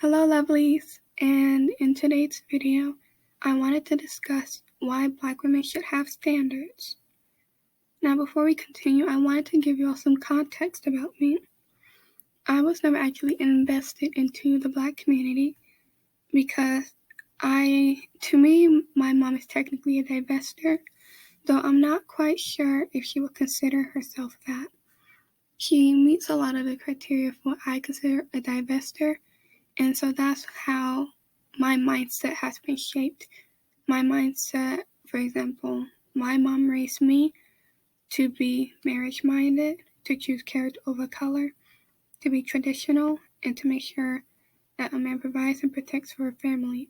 Hello lovelies, and in today's video, I wanted to discuss why Black women should have standards. Now before we continue, I wanted to give you all some context about me. I was never actually invested into the Black community because to me, my mom is technically a divester, though I'm not quite sure if she would consider herself that. She meets a lot of the criteria for what I consider a divester, and so that's how my mindset has been shaped. My mindset, for example, my mom raised me to be marriage-minded, to choose character over color, to be traditional, and to make sure that a man provides and protects for a family.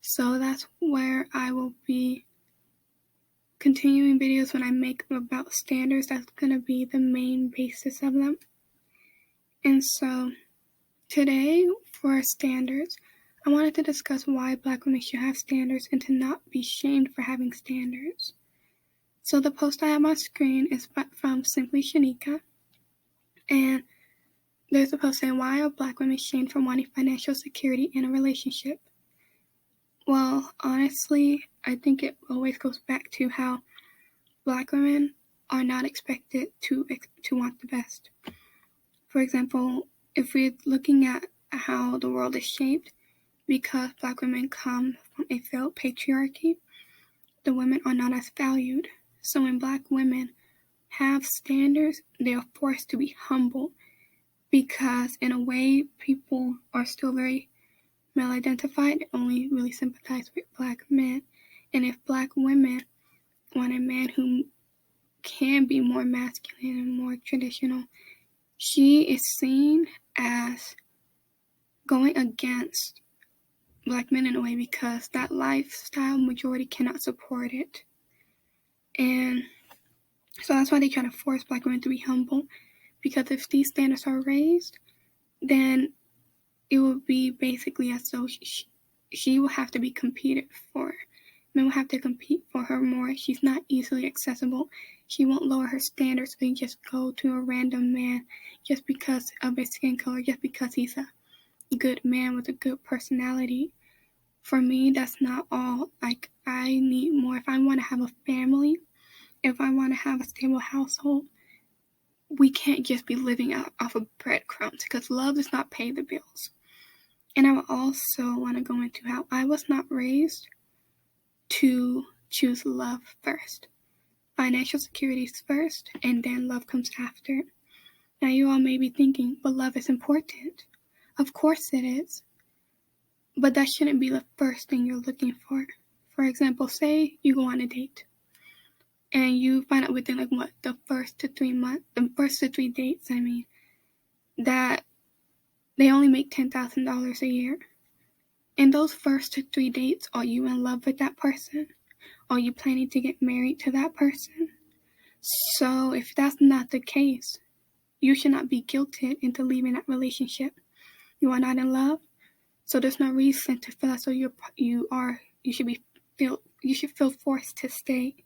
So that's where I will be continuing videos when I make about standards. That's going to be the main basis of them. And so today, for standards, I wanted to discuss why Black women should have standards and to not be shamed for having standards. So the post I have on screen is from Simply Shanika, and there's a post saying, why are Black women shamed for wanting financial security in a relationship? Well, honestly, I think it always goes back to how Black women are not expected to want the best. For example, if we're looking at how the world is shaped, because Black women come from a failed patriarchy, the women are not as valued. So when Black women have standards, they are forced to be humble because in a way, people are still very male-identified. They only really sympathize with Black men. And if Black women want a man who can be more masculine and more traditional, she is seen as going against Black men in a way because that lifestyle majority cannot support it. And so that's why they try to force Black women to be humble, because if these standards are raised, then it will be basically as though she will have to be competed for. Men will have to compete for her more. She's not easily accessible. She won't lower her standards and just go to a random man just because of his skin color, just because he's a good man with a good personality. For me, that's not all. Like, I need more. If I want to have a family, if I want to have a stable household, we can't just be living off of breadcrumbs because love does not pay the bills. And I would also want to go into how I was not raised to choose love first. Financial security is first, and then love comes after. Now you all may be thinking, but love is important. Of course it is. But that shouldn't be the first thing you're looking for. For example, say you go on a date and you find out within the first to 3 dates, that they only make $10,000 a year. In those first to 3 dates, are you in love with that person? Are you planning to get married to that person? So if that's not the case, you should not be guilted into leaving that relationship. You are not in love, so there's no reason to feel as though you should feel forced to stay.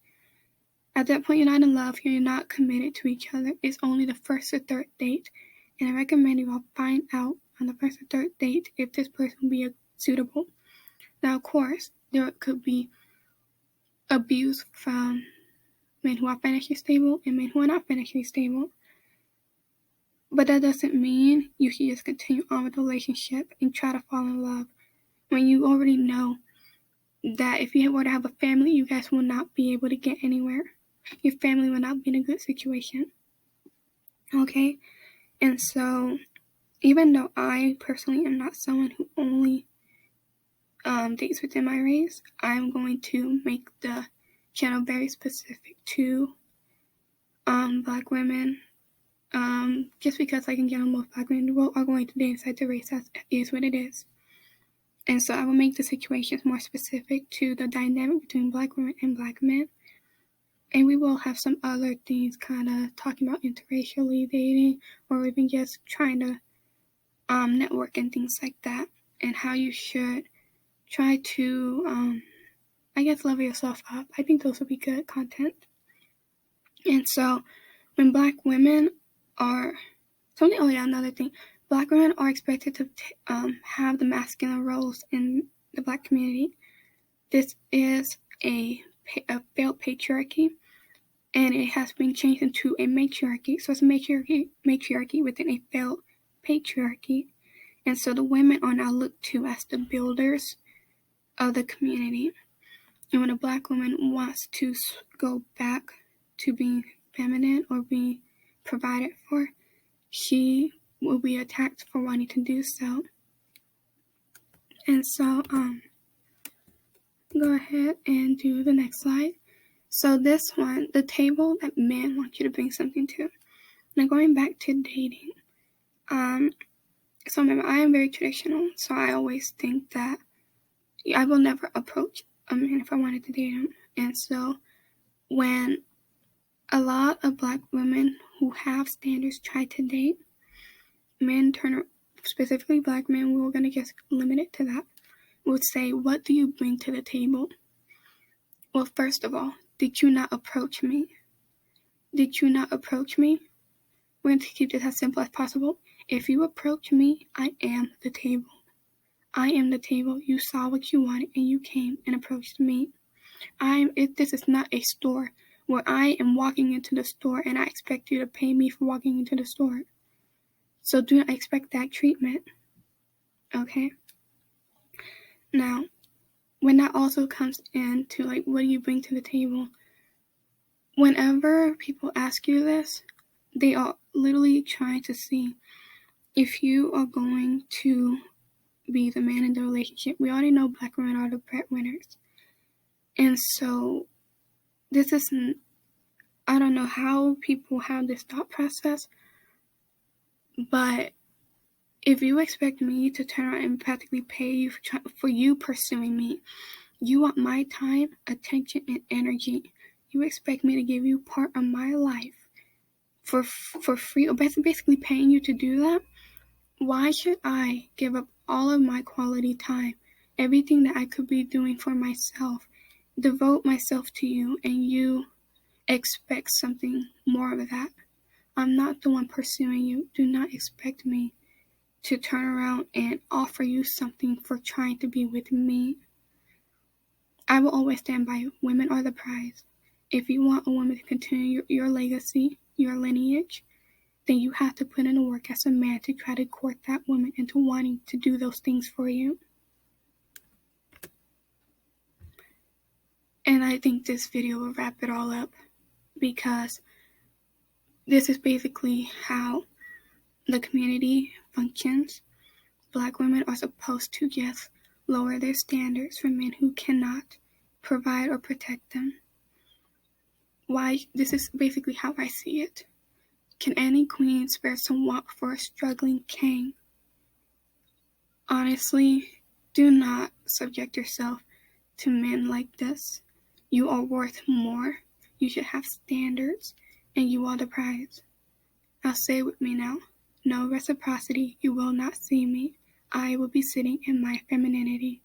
At that point, you're not in love, you're not committed to each other. It's only the first or third date, and I recommend you all find out on the first or third date if this person will be suitable. Now, of course, there could be abuse from men who are financially stable and men who are not financially stable. But that doesn't mean you should just continue on with the relationship and try to fall in love when you already know that if you were to have a family, you guys will not be able to get anywhere. Your family will not be in a good situation. Okay? And so, even though I personally am not someone who only dates within my race, I'm going to make the channel very specific to Black women. Just because, in general, most Black women in the world are going to date inside the race. That is what it is. And so I will make the situations more specific to the dynamic between Black women and Black men. And we will have some other things kind of talking about interracially dating, or even just trying to network and things like that, and how you should try to, level yourself up. I think those will be good content. And so when Black women are another thing, Black women are expected to have the masculine roles in the Black community. This is a failed patriarchy, and it has been changed into a matriarchy. So it's a matriarchy within a failed patriarchy. And so the women are now looked to as the builders of the community. And when a Black woman wants to go back to being feminine or being provided for, she will be attacked for wanting to do so. And so, go ahead and do the next slide. So this one, the table that men want you to bring something to. Now going back to dating, so remember, I am very traditional, so I always think that I will never approach a man if I wanted to date him. And so when a lot of Black women who have standards try to date, men specifically Black men, we were going to just limit it to that, would say, what do you bring to the table? Well, first of all, did you not approach me? Did you not approach me? We're going to keep this as simple as possible. If you approach me, I am the table. I am the table. You saw what you wanted and you came and approached me. This is not a store where I am walking into the store and I expect you to pay me for walking into the store. So do not expect that treatment. Okay? Now, when that also comes into like, what do you bring to the table? Whenever people ask you this, they are literally trying to see if you are going to be the man in the relationship. We already know Black women are the breadwinners. And so this isn't, I don't know how people have this thought process, but if you expect me to turn around and practically pay you for you pursuing me, you want my time, attention, and energy. You expect me to give you part of my life for free, or basically paying you to do that? Why should I give up all of my quality time, everything that I could be doing for myself, devote myself to you, and you expect something more of that? I'm not the one pursuing you. Do not expect me to turn around and offer you something for trying to be with me. I will always stand by you. Women are the prize. If you want a woman to continue your legacy, your lineage, then you have to put in the work as a man to try to court that woman into wanting to do those things for you. And I think this video will wrap it all up, because this is basically how the community functions. Black women are supposed to just lower their standards for men who cannot provide or protect them. Why? This is basically how I see it. Can any queen spare some walk for a struggling king? Honestly, do not subject yourself to men like this. You are worth more. You should have standards, and you are the prize. Now say it with me now. No reciprocity, you will not see me. I will be sitting in my femininity.